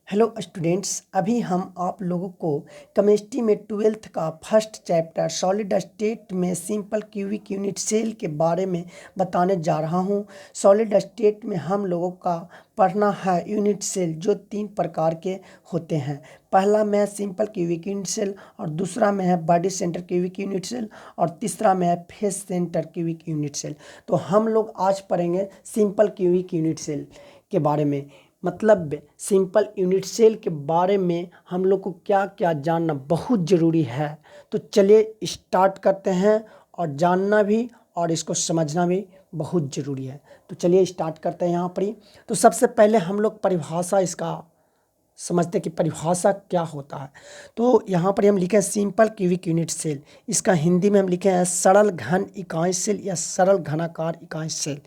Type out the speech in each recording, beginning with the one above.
Hello students, अभी हम आप लोगों को केमिस्ट्री में 12th का फर्स्ट चैप्टर सॉलिड स्टेट में सिंपल क्यूबिक यूनिट सेल के बारे में बताने जा रहा हूं। सॉलिड स्टेट में हम लोगों का पढ़ना है यूनिट सेल जो 3 प्रकार के होते हैं। पहला में है सिंपल क्यूबिक यूनिट सेल, और दूसरा में है body centre cubic unit cell, और तीसरा में है face centre cubic unit cell. तो हम लोग आज पढ़ेंगे सिंपल क्यूबिक यूनिट सेल के बारे में। मतलब सिंपल यूनिट सेल के बारे में हम लोग को क्या क्या जानना बहुत ज़रूरी है। तो चलिए स्टार्ट करते हैं, और जानना भी और इसको समझना भी बहुत ज़रूरी है। तो चलिए स्टार्ट करते हैं यहाँ पर ही। तो सबसे पहले हम लोग परिभाषा इसका समझते हैं कि परिभाषा क्या होता है। तो यहाँ पर हम लिखे हैं सिंपल क्यूबिक यूनिट सेल। इसका हिंदी में हम लिखे हैं सरल घन इकाई सेल या सरल घनाकार इकाई सेल।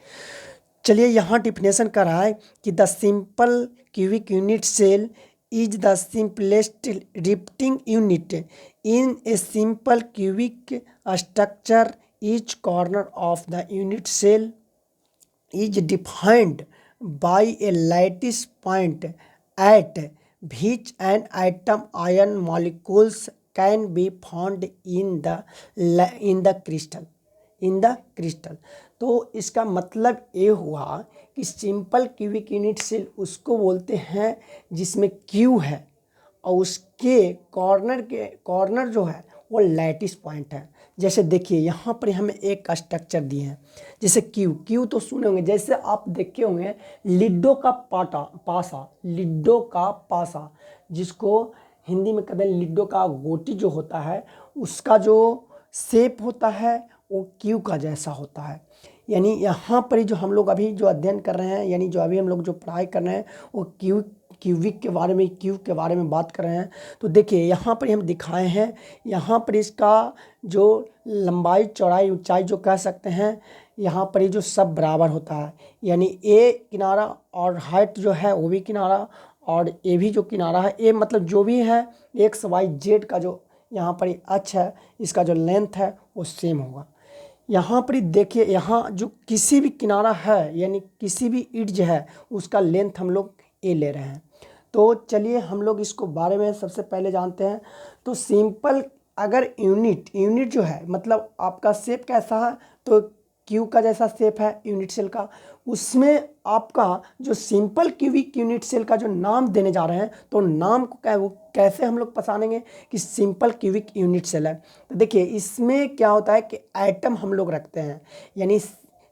चलिए यहाँ डिफिनेशन करा है कि the simple cubic unit cell is the simplest repeating unit in a simple cubic structure. Each corner of the unit cell is defined by a lattice point at which an atom ion molecules can be found in the crystal। तो इसका मतलब ये हुआ कि simple cubic unit cell उसको बोलते हैं जिसमें क्यू है और उसके कॉर्नर जो है वो लैटिस पॉइंट है। जैसे देखिए यहाँ पर हमें एक स्ट्रक्चर दिए हैं, जैसे क्यू तो सुने होंगे, जैसे आप देखे होंगे लिड्डो का पासा, जिसको हिंदी में कहते हैं लिड्डो का गोटी जो होता है, उसका जो शेप होता है वो क्यू का जैसा होता है। यानी यहाँ पर जो हम लोग अभी जो अध्ययन कर रहे हैं, यानी जो अभी हम लोग जो पढ़ाई कर रहे हैं वो क्यूब के बारे में बात कर रहे हैं। तो देखिए यहाँ पर हम दिखाए हैं, यहाँ पर इसका जो लंबाई चौड़ाई ऊंचाई जो कह सकते हैं, यहाँ पर ये जो सब बराबर होता है। यानी ए किनारा और हाइट जो है वो भी किनारा, और ए भी जो किनारा है, ए मतलब जो भी है एक्स वाई जेड का जो यहाँ पर अक्ष है, इसका जो लेंथ है वो सेम होगा। यहाँ पर देखिए, यहाँ जो किसी भी किनारा है यानी किसी भी एड्ज है उसका लेंथ हम लोग ए ले रहे हैं। तो चलिए हम लोग इसको बारे में सबसे पहले जानते हैं। तो सिंपल अगर यूनिट जो है मतलब आपका शेप कैसा है, तो क्यू का जैसा शेप है यूनिट सेल का, उसमें आपका जो सिंपल क्यूबिक यूनिट सेल का जो नाम देने जा रहे हैं, तो नाम को वो कैसे हम लोग पहचानेंगे कि सिंपल क्यूबिक यूनिट सेल है। तो देखिए इसमें क्या होता है कि एटम हम लोग रखते हैं, यानी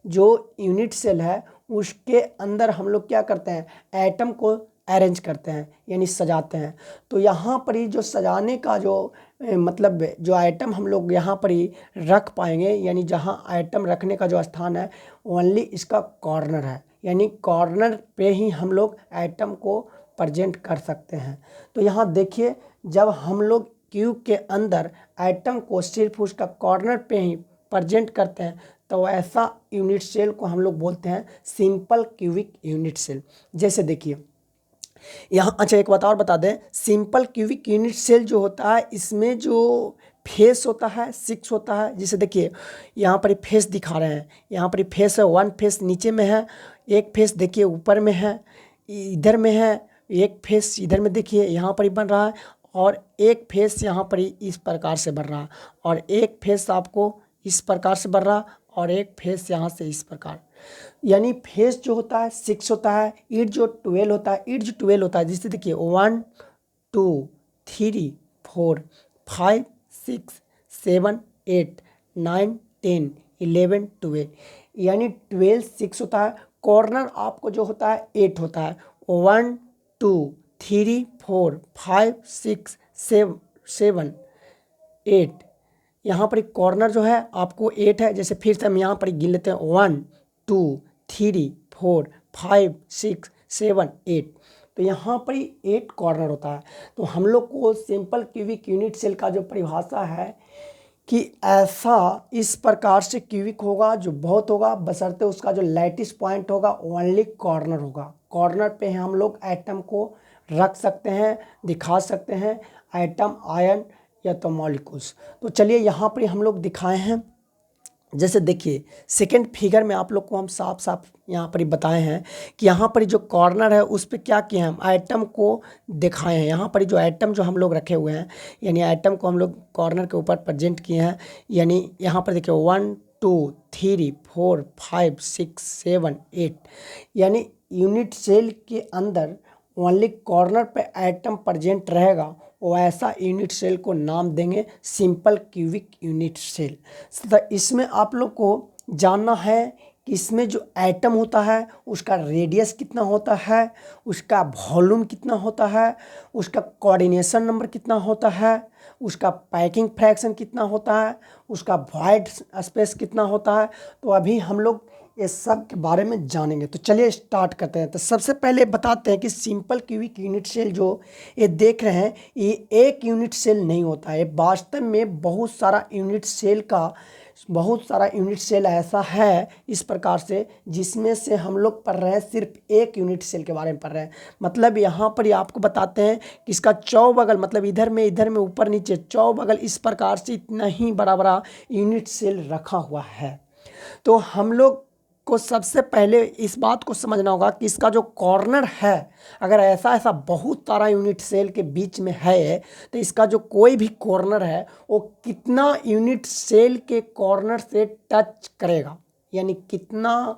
जो यूनिट सेल है उसके अंदर हम लोग क्या करते हैं, एटम को अरेंज करते हैं यानी सजाते हैं। तो यहाँ पर ही जो सजाने का जो मतलब जो आइटम हम लोग यहाँ पर ही रख पाएंगे, यानी जहाँ आइटम रखने का जो स्थान है ओनली इसका कॉर्नर है, यानी कॉर्नर पे ही हम लोग आइटम को प्रेजेंट कर सकते हैं। तो यहाँ देखिए जब हम लोग क्यूब के अंदर आइटम को सिर्फ उसका कॉर्नर पे ही प्रेजेंट करते हैं, तो ऐसा यूनिट सेल को हम लोग बोलते हैं सिंपल क्यूबिक यूनिट सेल। जैसे देखिए यहाँ, अच्छा एक बात और बता दें, सिंपल क्यूबिक यूनिट सेल जो होता है इसमें जो फेस होता है 6 होता है। जैसे देखिए यहाँ पर फेस दिखा रहे हैं, यहाँ पर फेस है, 1 फेस नीचे में है, एक फेस देखिए ऊपर में है, इधर में है, एक फेस इधर में देखिए यहाँ पर ही बन रहा है, और एक फेस यहाँ पर ही इस प्रकार से बन रहा है, और एक फेस आपको इस प्रकार से बन रहा, और एक फेस यहाँ से इस प्रकार। यानी फेस जो होता है 6 होता है, ईड जो 12 होता है, जिससे देखिए 1 2 3 4 5 6 7 8 9 10 11 12, यानी 12 6 होता है। कॉर्नर आपको जो होता है 8 होता है, 1 2 3 4 5 6 7 8, यहाँ पर एक कॉर्नर जो है आपको 8 है। जैसे फिर से हम यहाँ पर गिन लेते हैं 1 2 3 4 5 6 7 8, तो यहाँ पर ही 8 कॉर्नर होता है। तो हम लोग को सिंपल क्यूबिक यूनिट सेल का जो परिभाषा है कि ऐसा इस प्रकार से क्यूबिक होगा जो बहुत होगा, बशर्ते उसका जो लैटिस पॉइंट होगा ओनली कॉर्नर होगा। कॉर्नर पे हम लोग एटम को रख सकते हैं, दिखा सकते हैं, एटम आयन या तो मॉलिक्यूल्स। तो चलिए यहाँ पर हम लोग दिखाए हैं। जैसे देखिए सेकंड फिगर में आप लोग को हम साफ साफ यहाँ पर ही बताए हैं कि यहाँ पर जो कॉर्नर है उस पर क्या किए हैं, हम आइटम को दिखाए हैं। यहाँ पर जो आइटम जो हम लोग रखे हुए हैं, यानी आइटम को हम लोग कॉर्नर के ऊपर प्रेजेंट किए हैं। यानी यहाँ पर देखिए 1 2 3 4 5 6 7 8, यानी यूनिट सेल के अंदर ओनली कॉर्नर पे आइटम प्रेजेंट रहेगा, वो ऐसा यूनिट सेल को नाम देंगे सिंपल क्यूबिक यूनिट सेल। तो इसमें आप लोग को जानना है कि इसमें जो आइटम होता है उसका रेडियस कितना होता है, उसका वॉल्यूम कितना होता है, उसका कोऑर्डिनेशन नंबर कितना होता है, उसका पैकिंग फ्रैक्शन कितना होता है, उसका वॉइड स्पेस कितना होता है। तो अभी हम लोग ये सब के बारे में जानेंगे। तो चलिए स्टार्ट करते हैं। तो सबसे पहले बताते हैं कि सिंपल क्यूबिक यूनिट सेल जो ये देख रहे हैं, ये एक यूनिट सेल नहीं होता है। वास्तव में बहुत सारा यूनिट सेल ऐसा है इस प्रकार से, जिसमें से हम लोग पढ़ रहे हैं सिर्फ एक यूनिट सेल के बारे में पढ़ रहे हैं। मतलब यहाँ पर ही आपको बताते हैं कि इसका चौबगल, मतलब इधर में ऊपर नीचे चौबगल इस प्रकार से इतना ही बड़ा बड़ा यूनिट सेल रखा हुआ है। तो हम लोग को सबसे पहले इस बात को समझना होगा कि इसका जो कॉर्नर है, अगर ऐसा बहुत सारा यूनिट सेल के बीच में है तो इसका जो कोई भी कॉर्नर है वो कितना यूनिट सेल के कॉर्नर से टच करेगा, यानी कितना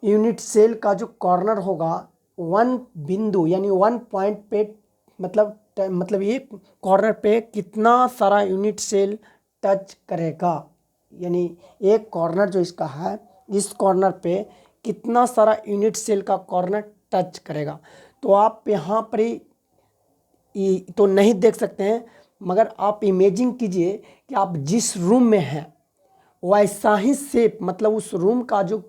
यूनिट सेल का जो कॉर्नर होगा वन बिंदु यानी 1 पॉइंट पे, मतलब ये कॉर्नर पे कितना सारा यूनिट सेल टच करेगा, यानी एक कॉर्नर जो इसका है इस कॉर्नर पे कितना सारा यूनिट सेल का कॉर्नर टच करेगा। तो आप यहाँ पर ही तो नहीं देख सकते हैं, मगर आप इमेजिन कीजिए कि आप जिस रूम में हैं वैसा ही शेप, मतलब उस रूम का जो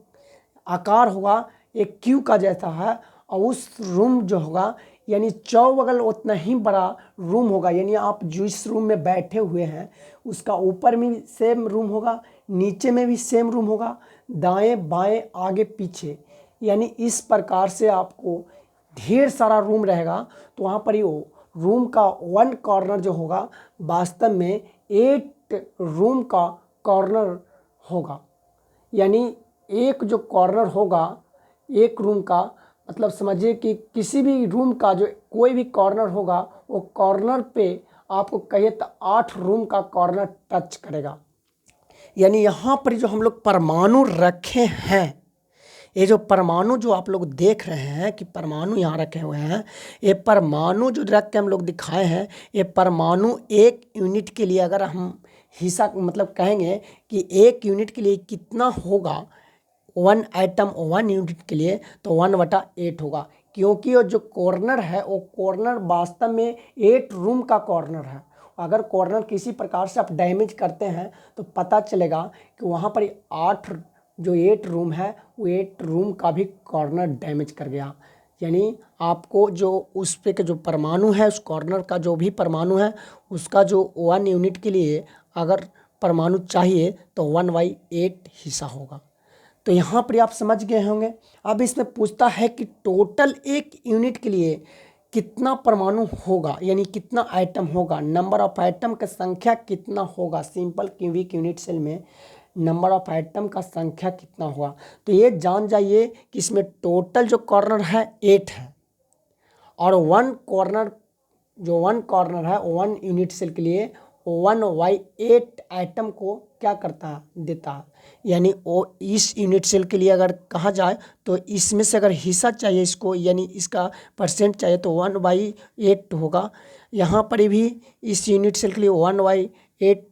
आकार होगा एक क्यू का जैसा है, और उस रूम जो होगा यानी चौबगल उतना ही बड़ा रूम होगा। यानी आप जिस रूम में बैठे हुए हैं उसका ऊपर में सेम रूम होगा, नीचे में भी सेम रूम होगा, दाएं बाएं आगे पीछे, यानी इस प्रकार से आपको ढेर सारा रूम रहेगा। तो वहाँ पर ही रूम का वन कॉर्नर जो होगा वास्तव में 8 रूम का कॉर्नर होगा। यानी एक जो कॉर्नर होगा एक रूम का, मतलब समझिए कि किसी भी रूम का जो कोई भी कॉर्नर होगा वो कॉर्नर पे आपको कहिए तो 8 रूम का कॉर्नर टच करेगा। यानी यहाँ पर जो हम लोग परमाणु रखे हैं, ये जो परमाणु जो आप लोग देख रहे हैं कि परमाणु यहाँ रखे हुए हैं, ये परमाणु जो रख के हम लोग दिखाए हैं, ये परमाणु एक यूनिट के लिए अगर हम हिस्सा मतलब कहेंगे कि एक यूनिट के लिए कितना होगा, 1 आइटम 1 यूनिट के लिए तो 1/8 होगा, क्योंकि वो जो कॉर्नर है वो कॉर्नर वास्तव में 8 रूम का कॉर्नर है। अगर कॉर्नर किसी प्रकार से आप डैमेज करते हैं तो पता चलेगा कि वहाँ पर 8 रूम है वो 8 रूम का भी कॉर्नर डैमेज कर गया। यानी आपको जो उस पे के जो परमाणु है, उस कॉर्नर का जो भी परमाणु है उसका जो 1 यूनिट के लिए अगर परमाणु चाहिए तो 1/8 हिस्सा होगा। तो यहाँ पर आप समझ गए होंगे। अब इसमें पूछता है कि टोटल एक यूनिट के लिए कितना परमाणु होगा, यानी कितना आइटम होगा, नंबर ऑफ आइटम का संख्या कितना होगा। सिंपल क्यूबिक यूनिट सेल में नंबर ऑफ आइटम का संख्या कितना होगा। तो ये जान जाइए कि इसमें टोटल जो कॉर्नर है 8 है, और 1 कॉर्नर है 1 यूनिट सेल के लिए 1/8 आइटम को क्या करता है, देता है। यानी वो इस यूनिट सेल के लिए अगर कहा जाए तो इसमें से अगर हिस्सा चाहिए इसको, यानी इसका परसेंट चाहिए तो 1/8 होगा। यहाँ पर भी इस यूनिट सेल के लिए 1/8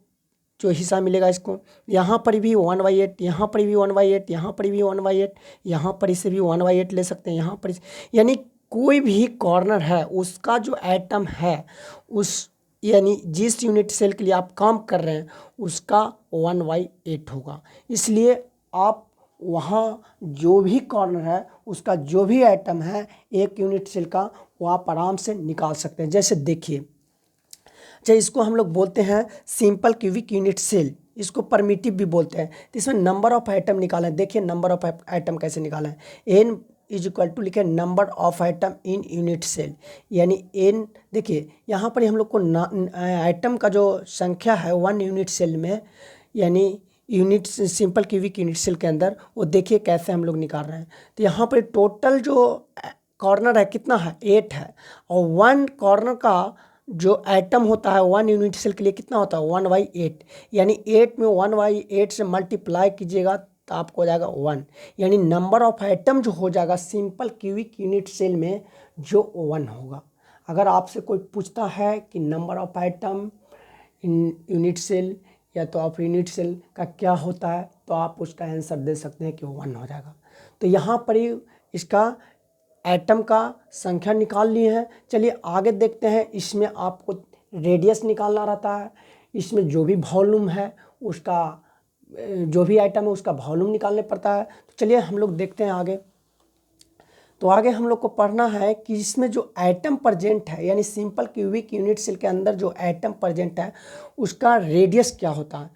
जो हिस्सा मिलेगा इसको, यहाँ पर भी 1/8, यहाँ पर भी 1/8, यहाँ पर भी 1/8, यहाँ पर इसे भी 1/8 ले सकते हैं, यहाँ पर यानी कोई भी कॉर्नर है उसका जो आइटम है उस यानी जिस यूनिट सेल के लिए आप काम कर रहे हैं उसका 1/8 होगा। इसलिए आप वहाँ जो भी कॉर्नर है उसका जो भी आइटम है एक यूनिट सेल का वो आप आराम से निकाल सकते हैं। जैसे देखिए, चाहे इसको हम लोग बोलते हैं सिंपल क्यूबिक यूनिट सेल, इसको परमिटिव भी बोलते हैं। तो इसमें नंबर ऑफ आइटम निकाला है। देखिए नंबर ऑफ आइटम कैसे निकाला है, n = लिखे number of item in unit cell, यानी n। देखिए यहाँ पर हम लोग को आइटम का जो संख्या है 1 यूनिट सेल में, यानी unit simple cubic unit cell के अंदर, वो देखिए कैसे हम लोग निकाल रहे हैं। तो यहाँ पर टोटल जो कॉर्नर है कितना है, 8 है, और 1 कॉर्नर का जो एटम होता है 1 यूनिट सेल के लिए कितना होता है, 1/8, यानी 8 में 1/8 से मल्टीप्लाई कीजिएगा तो आपको हो जाएगा 1, यानी नंबर ऑफ एटम जो हो जाएगा सिंपल क्यूबिक यूनिट सेल में जो 1 होगा। अगर आपसे कोई पूछता है कि number of atom in unit cell या तो ऑफ यूनिट सेल का क्या होता है, तो आप उसका आंसर दे सकते हैं कि 1 हो जाएगा। तो यहाँ पर ही इसका एटम का संख्या निकाल लिए हैं। चलिए आगे देखते हैं। इसमें आपको रेडियस निकालना रहता है, इसमें जो भी वॉल्यूम है उसका, जो भी आइटम है उसका वॉल्यूम निकालने पड़ता है। तो चलिए हम लोग देखते हैं आगे। तो आगे हम लोग को पढ़ना है कि इसमें जो एटम प्रेजेंट है, यानी सिंपल क्यूबिक यूनिट सेल के अंदर जो एटम प्रेजेंट है उसका रेडियस क्या होता है।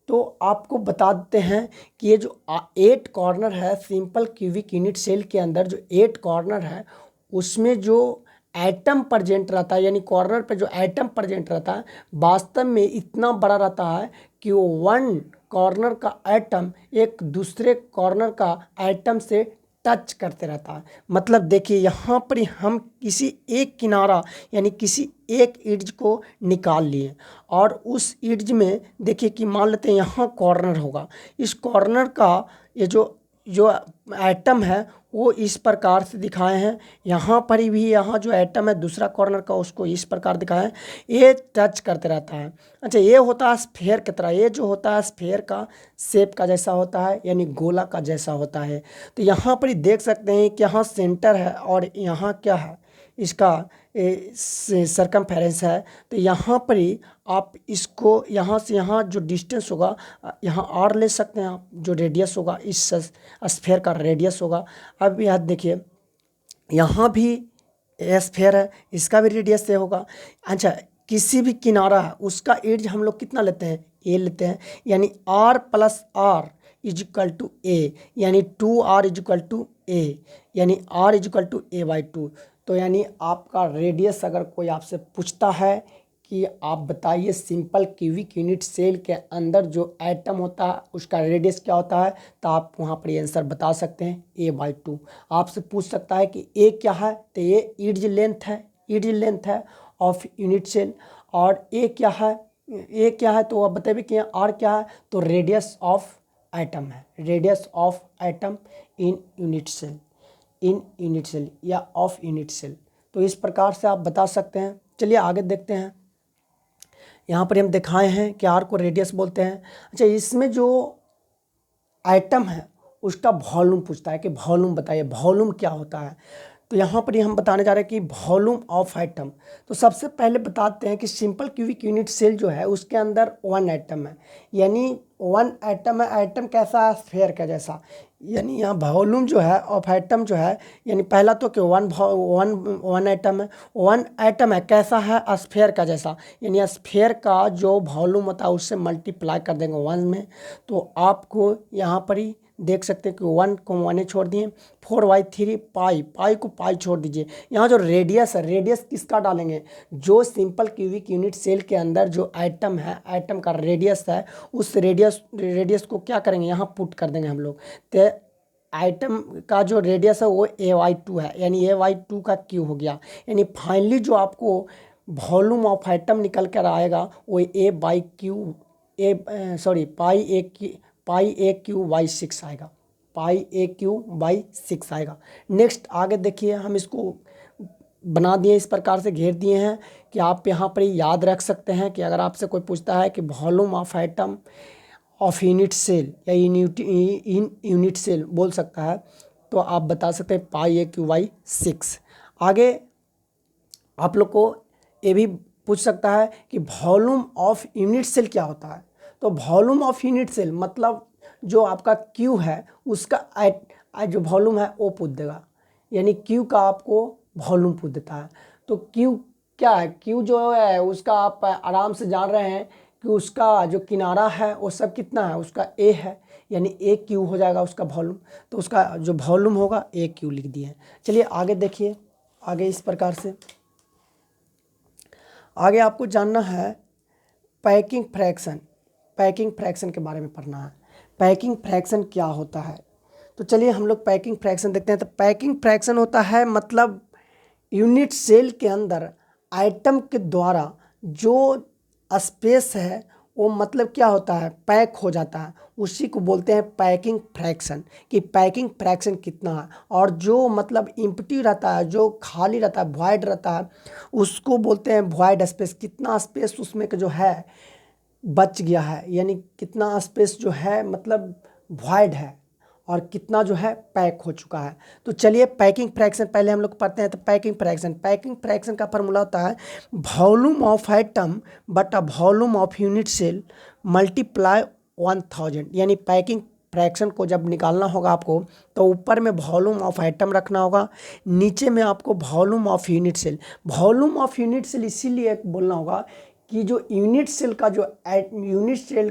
तो आपको बता देते हैं कि ये जो 8 कॉर्नर है सिंपल क्यूबिक यूनिट सेल के अंदर, जो 8 कॉर्नर है उसमें जो एटम प्रेजेंट रहता है, यानी कॉर्नर पे जो एटम प्रेजेंट रहता है वास्तव में इतना बड़ा रहता है कि वो 1 कॉर्नर का एटम एक दूसरे कॉर्नर का एटम से टच करते रहता है। मतलब देखिए यहाँ पर हम किसी एक किनारा यानी किसी एक एड्ज को निकाल लिए, और उस एड्ज में देखिए कि मान लेते हैं यहाँ कॉर्नर होगा, इस कॉर्नर का ये जो जो एटम है वो इस प्रकार से दिखाए हैं। यहाँ पर भी यहाँ जो एटम है दूसरा कॉर्नर का उसको इस प्रकार दिखाए हैं, ये टच करते रहता है। अच्छा, ये होता है स्फेयर की तरह, ये जो होता है स्फेयर का शेप का जैसा होता है, यानी गोला का जैसा होता है। तो यहाँ पर ही देख सकते हैं कि यहाँ सेंटर है और यहाँ क्या है, इसका सरकमफेरेंस है। तो यहाँ पर ही आप इसको यहाँ से यहाँ जो डिस्टेंस होगा यहाँ आर ले सकते हैं आप, जो रेडियस होगा इस स्फेयर का रेडियस होगा। अब यहाँ देखिए यहाँ भी स्फेयर है, इसका भी रेडियस से होगा। अच्छा, किसी भी किनारा है उसका एड्ज हम लोग कितना लेते हैं, ए लेते हैं, यानी r + r = a, यानी 2r = a, यानी r = a/2। तो यानी आपका रेडियस अगर कोई आपसे पूछता है कि आप बताइए सिंपल क्यूबिक यूनिट सेल के अंदर जो एटम होता है उसका रेडियस क्या होता है, तो आप वहाँ पर आंसर बता सकते हैं a/2। आपसे पूछ सकता है कि a क्या है, तो ये एड्ज लेंथ है ऑफ यूनिट सेल, और a क्या है तो आप बताइए कि r क्या है, तो रेडियस ऑफ एटम है, radius of atom in unit cell या ऑफ यूनिट सेल। तो इस प्रकार से आप बता सकते हैं। चलिए आगे देखते हैं। यहाँ पर हम दिखाए हैं कि आर को रेडियस बोलते हैं। अच्छा, इसमें जो एटम है उसका वॉल्यूम पूछता है कि वॉल्यूम बताइए, वॉल्यूम क्या होता है। तो यहाँ पर ही हम बताने जा रहे हैं कि वॉल्यूम ऑफ एटम। तो सबसे पहले बताते हैं कि सिंपल क्यूबिक यूनिट सेल जो है उसके अंदर 1 एटम है, यानी 1 एटम है। एटम कैसा है, स्फेयर का जैसा, यानी यहाँ वॉल्यूम जो है ऑफ एटम जो है, यानी पहला तो कि वन एटम है, 1 एटम है कैसा है, स्फेयर का जैसा, यानी स्फेयर का जो वॉल्यूम होता है उससे मल्टीप्लाई कर देंगे 1 में। तो आपको यहाँ पर ही देख सकते हैं कि 1 को 1 छोड़ दिए, 4/3 पाई को पाई छोड़ दीजिए। यहाँ जो रेडियस है, रेडियस किसका डालेंगे, जो सिंपल क्यूबिक यूनिट सेल के अंदर जो एटम है, एटम का रेडियस है, उस रेडियस को क्या करेंगे, यहाँ पुट कर देंगे हम लोग। तो आइटम का जो रेडियस है वो a/2 है, यानी a/2 का क्यू हो गया। यानी फाइनली जो आपको वॉल्यूम ऑफ एटम निकल कर आएगा वो π/6 आएगा, π/6 आएगा। नेक्स्ट आगे देखिए, हम इसको बना दिए, इस प्रकार से घेर दिए हैं कि आप यहाँ पर याद रख सकते हैं कि अगर आपसे कोई पूछता है कि volume of atom of unit cell या इन यूनिट सेल बोल सकता है, तो आप बता सकते हैं π/6। आगे आप लोग को ये भी पूछ सकता है कि वॉल्यूम ऑफ यूनिट सेल क्या होता है। तो वॉल्यूम ऑफ यूनिट सेल मतलब जो आपका क्यू है उसका जो वॉल्यूम है वो पूछ देगा, यानी क्यू का आपको वॉल्यूम पूछ देता है। तो क्यू क्या है, क्यू जो है उसका आप आराम से जान रहे हैं कि उसका जो किनारा है वो सब कितना है, उसका ए है, यानी ए क्यू हो जाएगा उसका वॉल्यूम। तो उसका जो वॉल्यूम होगा ए क्यू लिख दिए। चलिए आगे देखिए, आगे इस प्रकार से आगे आपको जानना है पैकिंग फ्रैक्शन के बारे में पढ़ना है। पैकिंग फ्रैक्शन क्या होता है। तो चलिए हम लोग पैकिंग फ्रैक्शन देखते हैं। तो पैकिंग फ्रैक्शन होता है मतलब यूनिट सेल के अंदर आइटम के द्वारा जो स्पेस है वो मतलब क्या होता है, पैक हो जाता है, उसी को बोलते हैं पैकिंग फ्रैक्शन। कि पैकिंग फ्रैक्शन कितना है, और जो मतलब इम्प्टी रहता है, जो खाली रहता है, वॉइड रहता है, उसको बोलते हैं वॉइड स्पेस। कितना स्पेस उसमें का जो है बच गया है, यानी कितना स्पेस जो है मतलब वॉइड है, और कितना जो है पैक हो चुका है। तो चलिए पैकिंग फ्रैक्शन पहले हम लोग पढ़ते हैं। तो पैकिंग फ्रैक्शन का फॉर्मूला होता है वॉल्यूम ऑफ आइटम बटा volume of unit cell multiply 1000। यानी पैकिंग फ्रैक्शन को जब निकालना होगा आपको, तो ऊपर में वॉल्यूम ऑफ आइटम रखना होगा, नीचे में आपको volume of unit cell. Volume of unit cell इसीलिए बोलना होगा कि जो यूनिट सेल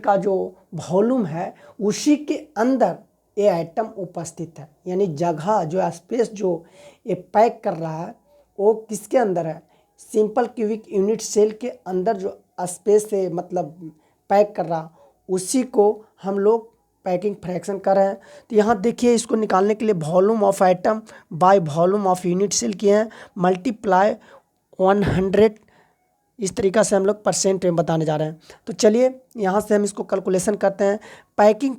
का जो वॉल्यूम है उसी के अंदर ये आइटम उपस्थित है। यानी जगह जो स्पेस जो ये पैक कर रहा है वो किसके अंदर है, सिंपल क्यूबिक यूनिट सेल के अंदर जो स्पेस है मतलब पैक कर रहा, उसी को हम लोग पैकिंग फ्रैक्शन कर रहे हैं। तो यहाँ देखिए इसको निकालने के लिए volume of item by volume of unit cell किए हैं, मल्टीप्लाई 100। इस तरीक़ा से हम लोग परसेंट में बताने जा रहे हैं। तो चलिए यहाँ से हम इसको कैलकुलेशन करते हैं। पैकिंग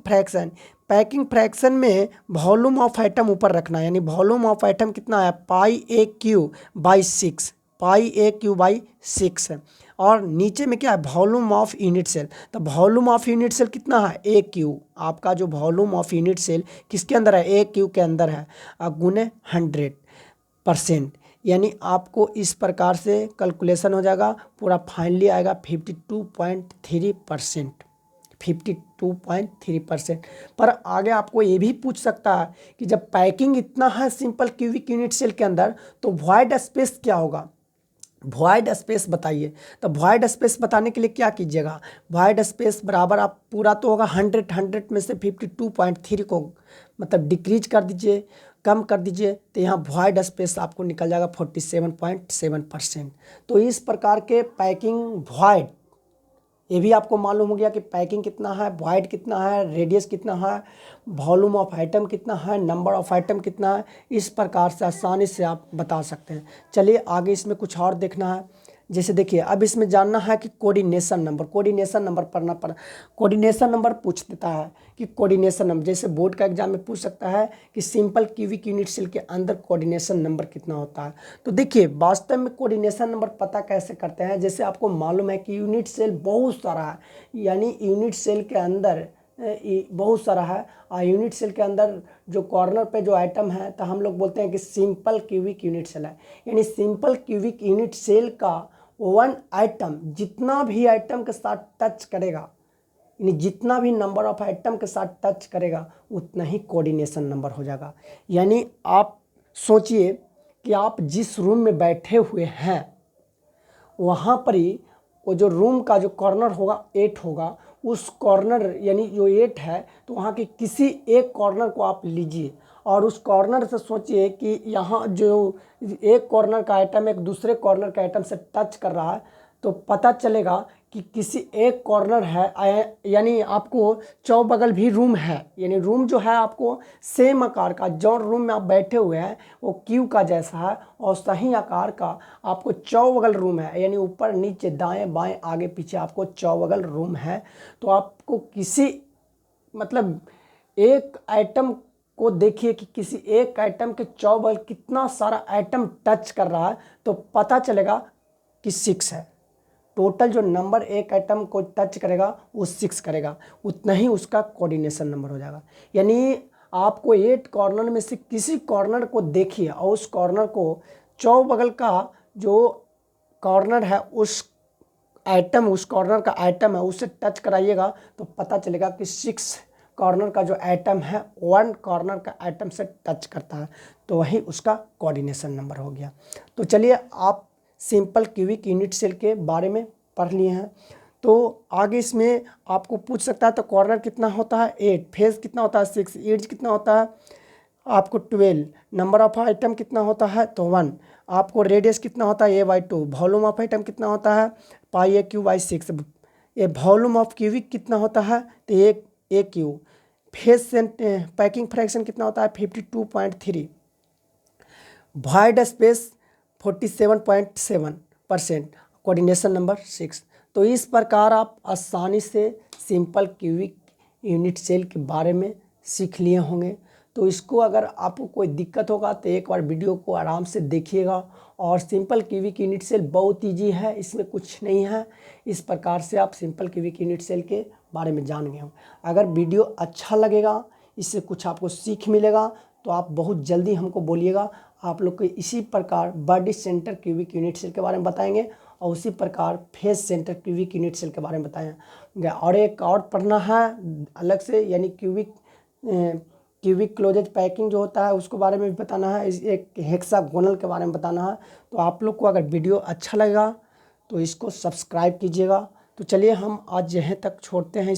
फ्रैक्शन में वॉल्यूम ऑफ आइटम ऊपर रखना है, यानी वॉल्यूम ऑफ आइटम कितना है, पाई ए क्यू बाई 6 है। और नीचे में क्या है, वॉल्यूम ऑफ यूनिट सेल। तो वॉल्यूम ऑफ यूनिट सेल कितना है, ए क्यू। आपका जो वॉल्यूम ऑफ यूनिट सेल किसके अंदर है, ए क्यू के अंदर है, गुने 100%। यानी आपको इस प्रकार से कैलकुलेशन हो जाएगा, पूरा फाइनली आएगा 52.3%। 52.3%। पर आगे आपको ये भी पूछ सकता है कि जब पैकिंग इतना है सिंपल क्यूबिक यूनिट सेल के अंदर, तो वॉइड स्पेस क्या होगा, वॉइड स्पेस बताइए। तो वॉइड स्पेस बताने के लिए क्या कीजिएगा, वॉइड स्पेस बराबर आप पूरा तो होगा 100 में से 52.3 को मतलब डिक्रीज कर दीजिए, कम कर दीजिए, तो यहाँ वॉइड स्पेस आपको निकल जाएगा 47.7%। तो इस प्रकार के पैकिंग वॉइड, ये भी आपको मालूम हो गया कि पैकिंग कितना है, वॉइड कितना है, रेडियस कितना है, वॉल्यूम ऑफ आइटम कितना है, नंबर ऑफ आइटम कितना है। इस प्रकार से आसानी से आप बता सकते हैं। चलिए आगे इसमें कुछ और देखना है। जैसे देखिए अब इसमें जानना है कि कोऑर्डिनेशन नंबर पढ़ना पड़ा। कोऑर्डिनेशन नंबर पूछ देता है कि कोऑर्डिनेशन नंबर, जैसे बोर्ड का एग्जाम में पूछ सकता है कि सिंपल क्यूबिक यूनिट सेल के अंदर कोऑर्डिनेशन नंबर कितना होता है। तो देखिए वास्तव में कोऑर्डिनेशन नंबर पता कैसे करते हैं। जैसे आपको मालूम है कि यूनिट सेल बहुत सारा है, यानी यूनिट सेल के अंदर बहुत सारा है, और यूनिट सेल के अंदर जो कॉर्नर पे जो आइटम है, तो हम लोग बोलते हैं कि सिंपल क्यूबिक यूनिट सेल है। यानी सिंपल क्यूबिक यूनिट सेल का वन आइटम जितना भी आइटम के साथ टच करेगा, यानी जितना भी नंबर ऑफ आइटम के साथ टच करेगा, उतना ही कोऑर्डिनेशन नंबर हो जाएगा। यानी आप सोचिए कि आप जिस रूम में बैठे हुए हैं वहाँ पर ही वो जो रूम का जो कॉर्नर होगा 8 होगा, उस कॉर्नर यानी जो 8 है, तो वहाँ के किसी एक कॉर्नर को आप लीजिए, और उस कॉर्नर से सोचिए कि यहाँ जो एक कॉर्नर का आइटम एक दूसरे कॉर्नर के आइटम से टच कर रहा है, तो पता चलेगा कि किसी एक कॉर्नर है, यानी आपको चौबगल भी रूम है, यानी रूम जो है आपको सेम आकार का, जो रूम में आप बैठे हुए हैं वो क्यू का जैसा है, और सही आकार का आपको चौबगल रूम है, यानी ऊपर नीचे दाएं बाएं आगे पीछे आपको चौबगल रूम है। तो आपको किसी मतलब एक आइटम को देखिए कि किसी एक आइटम के चौबगल कितना सारा आइटम टच कर रहा है, तो पता चलेगा कि 6 है। टोटल जो नंबर एक आइटम को टच करेगा वो 6 करेगा, उतना ही उसका कोऑर्डिनेशन नंबर हो जाएगा। यानी आपको 8 कॉर्नर में से किसी कॉर्नर को देखिए, और उस कॉर्नर को चौबगल का जो कॉर्नर है उस कॉर्नर का आइटम है उससे टच कराइएगा, तो पता चलेगा कि 6 कॉर्नर का जो आइटम है 1 कॉर्नर का आइटम से टच करता है, तो वही उसका कोऑर्डिनेशन नंबर हो गया। तो चलिए आप सिंपल क्यूबिक यूनिट सेल के बारे में पढ़ लिए हैं। तो आगे इसमें आपको पूछ सकता है तो कॉर्नर कितना होता है 8, फेस कितना होता है 6, एज कितना होता है आपको 12, नंबर ऑफ आइटम कितना होता है तो 1, आपको रेडियस कितना होता है a/2, वॉल्यूम ऑफ आइटम कितना होता है π/6, ये वॉल्यूम ऑफ क्यूबिक कितना होता है तो a/q, फेस पैकिंग फ्रैक्शन कितना होता है 52.3, वॉइड स्पेस 47.7%, कोऑर्डिनेशन नंबर 6। तो इस प्रकार आप आसानी से सिंपल क्यूबिक यूनिट सेल के बारे में सीख लिए होंगे। तो इसको अगर आपको कोई दिक्कत होगा तो एक बार वीडियो को आराम से देखिएगा। और सिंपल क्यूबिक यूनिट सेल बहुत ईजी है, इसमें कुछ नहीं है। इस प्रकार से आप सिंपल क्यूबिक यूनिट सेल के बारे में जान गए हो। अगर वीडियो अच्छा लगेगा, इससे कुछ आपको सीख मिलेगा, तो आप बहुत जल्दी हमको बोलिएगा। आप लोग को इसी प्रकार body centre cubic unit cell के बारे में बताएंगे और उसी प्रकार face centre cubic unit cell के बारे में बताएंगे। और एक और पढ़ना है अलग से, यानी क्यूबिक क्लोजेज पैकिंग जो होता है उसके बारे में भी बताना है, एक हेक्सागोनल के बारे में बताना है। तो आप लोग को अगर वीडियो अच्छा लगेगा तो इसको सब्सक्राइब कीजिएगा। तो चलिए हम आज यहीं तक छोड़ते हैं।